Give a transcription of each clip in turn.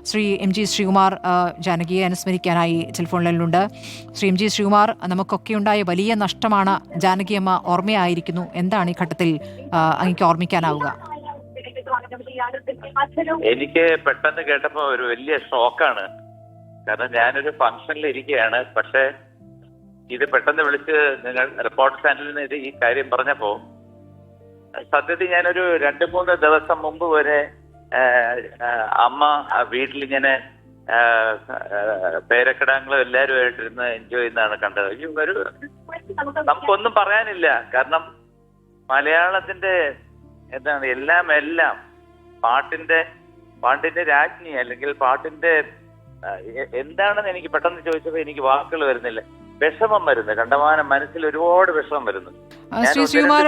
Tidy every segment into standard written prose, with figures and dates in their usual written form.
Shri M G Sreekumar ജാനകിയെ അനുസ്മരിക്കാനായി telephone ലൈനിലുണ്ട്. ശ്രീ എം ജി ശ്രീകുമാർ, നമുക്കൊക്കെ ഉണ്ടായ വലിയ നഷ്ടമാണ്. ജാനകിയമ്മ ഓർമ്മയായിരിക്കുന്നു. എന്താണ് ഈ ഘട്ടത്തിൽ അങ്ങേക്ക് ഓർമ്മിക്കാനാവുക? എനിക്ക് പെട്ടെന്ന് കേട്ടപ്പോ ഒരു വലിയ ഷോക്കാണ്. കാരണം ഞാനൊരു ഫംഗ്ഷനിൽ ഇരിക്കുകയാണ്. പക്ഷെ ഇത് പെട്ടെന്ന് വിളിച്ച് നിങ്ങൾ റിപ്പോർട്ടർ ചാനലിൽ നിന്ന് ഈ കാര്യം പറഞ്ഞപ്പോ സത്യത്തിൽ ഞാനൊരു 2-3 ദിവസം മുമ്പ് വരെ അമ്മ വീട്ടിലിങ്ങനെ പേരക്കിടാങ്ങളും എല്ലാവരുമായിട്ടിരുന്ന് എൻജോയ് ചെയ്യുന്നതാണ് കണ്ടത്. ഒരു നമുക്കൊന്നും പറയാനില്ല. കാരണം മലയാളത്തിന്റെ എന്താണ് എല്ലാം പാട്ടിന്റെ രാജ്ഞി അല്ലെങ്കിൽ പാട്ടിന്റെ എന്താണെന്ന് എനിക്ക് പെട്ടെന്ന് ചോദിച്ചപ്പോ എനിക്ക് വാക്കുകൾ വരുന്നില്ല. വിഷമം വരുന്നു, കണ്ടമാനം മനസ്സിൽ ഒരുപാട് വിഷമം വരുന്നു. ശ്രീ ശ്രീകുമാർ,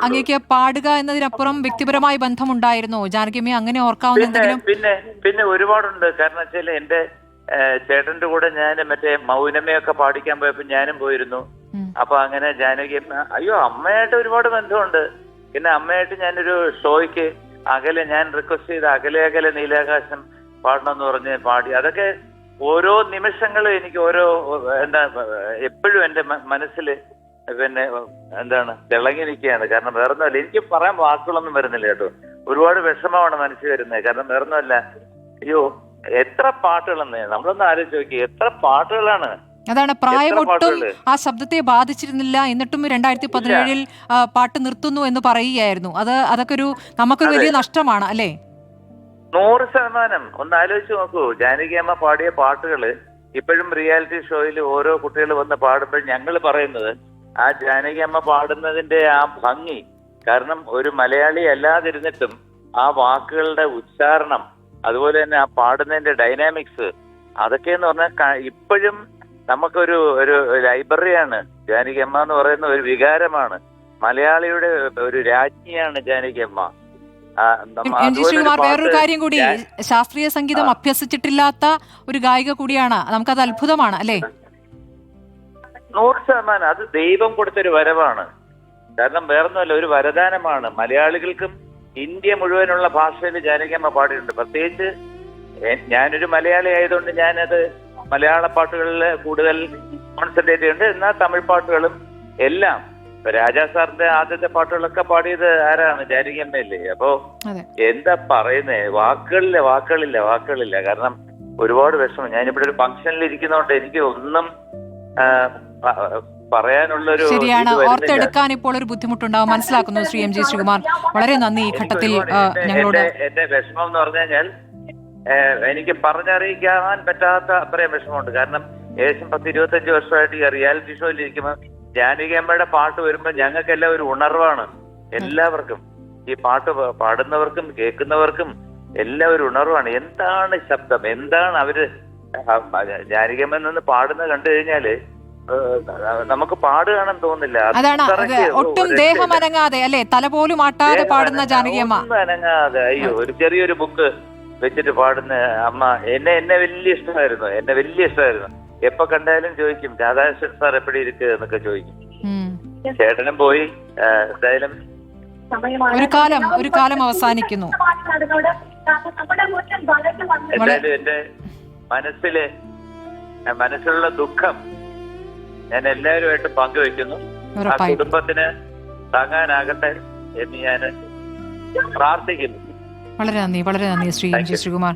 അങ്ങേക്ക് പാടുക എന്നതിനപ്പുറം വ്യക്തിപരമായ ബന്ധമുണ്ടായിരുന്നോ ജാനകിയമ്മയെ? അങ്ങനെ ഓർക്കാവുന്ന എന്തെങ്കിലും? പിന്നെ ഒരുപാടുണ്ട്. കാരണം വെച്ചാൽ എന്റെ ചേട്ടന്റെ കൂടെ ഞാൻ മറ്റേ മൗനമയൊക്കെ പാടിക്കാൻ പോയപ്പോ ഞാനും പോയിരുന്നു. അപ്പൊ അങ്ങനെ ജാനകിയമ്മ അമ്മയായിട്ട് ഒരുപാട് ബന്ധമുണ്ട്. പിന്നെ അമ്മയായിട്ട് ഞാനൊരു ഷോയ്ക്ക് ഞാൻ റിക്വസ്റ്റ് ചെയ്ത് അകലെ നീലാകാശം പാടണമെന്ന് പറഞ്ഞ് പാടി. അതൊക്കെ ഓരോ നിമിഷങ്ങളും എനിക്ക് എപ്പോഴും എന്റെ മനസ്സിൽ പിന്നെ തിളങ്ങി നിൽക്കുകയാണ്. കാരണം വേറൊന്നുമല്ല, എനിക്ക് പറയാൻ വാക്കുകളൊന്നും വരുന്നില്ല കേട്ടോ. ഒരുപാട് വിഷമമാണ് മനസ്സിൽ വരുന്നത്. കാരണം വേറൊന്നുമല്ല, എത്ര പാട്ടുകളെന്ന് നമ്മളൊന്ന് ആലോചിച്ച് നോക്കി, എത്ര പാട്ടുകളാണ്. അതാണ്, പ്രായമൊട്ടും ആ ശബ്ദത്തെ ബാധിച്ചിരുന്നില്ല. എന്നിട്ടും 2017 പാട്ട് നിർത്തുന്നു എന്ന് പറയുകയായിരുന്നു. അതൊക്കെ നമുക്കൊരു വലിയ നഷ്ടമാണ് അല്ലേ? 100%. ഒന്ന് ആലോചിച്ച് നോക്കൂ, ജാനകിയമ്മ പാടിയ പാട്ടുകള് ഇപ്പോഴും റിയാലിറ്റി ഷോയിൽ ഓരോ കുട്ടികൾ വന്ന് പാടുമ്പോൾ ഞങ്ങൾ പറയുന്നത് ആ ജാനകിയമ്മ പാടുന്നതിന്റെ ആ ഭംഗി. കാരണം ഒരു മലയാളി അല്ലാതിരുന്നിട്ടും ആ വാക്കുകളുടെ ഉച്ചാരണം, അതുപോലെ തന്നെ ആ പാടുന്നതിന്റെ ഡൈനാമിക്സ്, അതൊക്കെയെന്ന് പറഞ്ഞാൽ ഇപ്പോഴും നമുക്കൊരു ലൈബ്രറിയാണ്. ജാനകിയമ്മ എന്ന് പറയുന്ന ഒരു വികാരമാണ്. മലയാളിയുടെ ഒരു രാജ്ഞിയാണ് ജാനകിയമ്മ. ശ്രീകുമാർ, വേറൊരു കാര്യം കൂടി, ശാസ്ത്രീയ സംഗീതം അഭ്യസിച്ചിട്ടില്ലാത്ത ഒരു ഗായിക കൂടിയാണ്. നമുക്കത് അത്ഭുതമാണ് അല്ലേ? 100%. അത് ദൈവം കൊടുത്തൊരു വരവാണ്. കാരണം വേറൊന്നുമല്ല, ഒരു വരദാനമാണ്. മലയാളികൾക്കും ഇന്ത്യ മുഴുവനുള്ള ഭാഷയിൽ ജാനകിയമ്മ പാടിയിട്ടുണ്ട്. പ്രത്യേകിച്ച് ഞാനൊരു മലയാളി ആയതുകൊണ്ട് ഞാനത് മലയാള പാട്ടുകളിൽ കൂടുതൽ കോൺസെൻട്രേറ്റ് ചെയ്യുന്നുണ്ട്. എന്നാൽ തമിഴ് പാട്ടുകളും എല്ലാം, രാജാ സാറിന്റെ ആദ്യത്തെ പാട്ടുകളൊക്കെ പാടിയത് ആരാണ്? ജാനകിയമ്മയല്ലേ? അപ്പോ എന്താ പറയുന്നേ, വാക്കുകളില്ല. കാരണം ഒരുപാട് വിഷമം. ഞാനിവിടെ ഒരു ഫംഗ്ഷനിൽ ഇരിക്കുന്നതുകൊണ്ട് എനിക്ക് ഒന്നും പറയാനുള്ളൊരു ശരിയാണ്. ഓർത്തെടുക്കാൻ ഇപ്പോൾ ഒരു ബുദ്ധിമുട്ടുണ്ടാവും, മനസ്സിലാക്കുന്നു ശ്രീ എം ജി ശ്രീകുമാർ. വളരെ നന്ദി ഈ ഘട്ടത്തിൽ ഞങ്ങളോട്. എന്റെ വിഷമം എന്ന് പറഞ്ഞു കഴിഞ്ഞാൽ എനിക്ക് പറഞ്ഞറിയിക്കാൻ പറ്റാത്ത അത്രയും വിഷമമുണ്ട്. കാരണം ഏകദേശം 10-25 വർഷമായിട്ട് ഈ റിയാലിറ്റി ഷോയിൽ ഇരിക്കുമ്പോൾ ജാനകിയമ്മയുടെ പാട്ട് വരുമ്പോൾ ഞങ്ങൾക്കെല്ലാം ഒരു ഉണർവാണ്. എല്ലാവർക്കും, ഈ പാട്ട് പാടുന്നവർക്കും കേൾക്കുന്നവർക്കും എല്ലാം ഒരു ഉണർവാണ്. എന്താണ് ശബ്ദം, എന്താണ് അവര് ജാനകിയമ്മ നിന്ന് പാടുന്നത് കണ്ടു കഴിഞ്ഞാല് നമുക്ക് പാടുകയാണെന്ന് തോന്നില്ല. അതാണ്, ഒട്ടും ദേഹം അനങ്ങാതെ അല്ലെ, തല പോലും ആട്ടാതെ പാടുന്ന ജാനകിയമ്മ. അനങ്ങാതെ ഒരു ചെറിയൊരു ബുക്ക് വെച്ചിട്ട് പാടുന്ന അമ്മ. എന്നെ വലിയ ഇഷ്ടമായിരുന്നു. എപ്പോ കണ്ടാലും ചോദിക്കും, രാധാകൃഷ്ണൻ സാർ എപ്പടി ഇരിക്കുക എന്നൊക്കെ ചോദിക്കും. ചേട്ടനും പോയി. എന്തായാലും ഒരു കാലം അവസാനിക്കുന്നു. എന്തായാലും എന്റെ മനസ്സിലുള്ള ദുഃഖം ഞാൻ എല്ലാവരുമായിട്ട് പങ്കുവെക്കുന്നു. ആ കുടുംബത്തിന് താങ്ങാനാകട്ടെ എന്ന് ഞാൻ പ്രാർത്ഥിക്കുന്നു. വളരെ നന്ദി ശ്രീ എം ജി ശ്രീകുമാർ.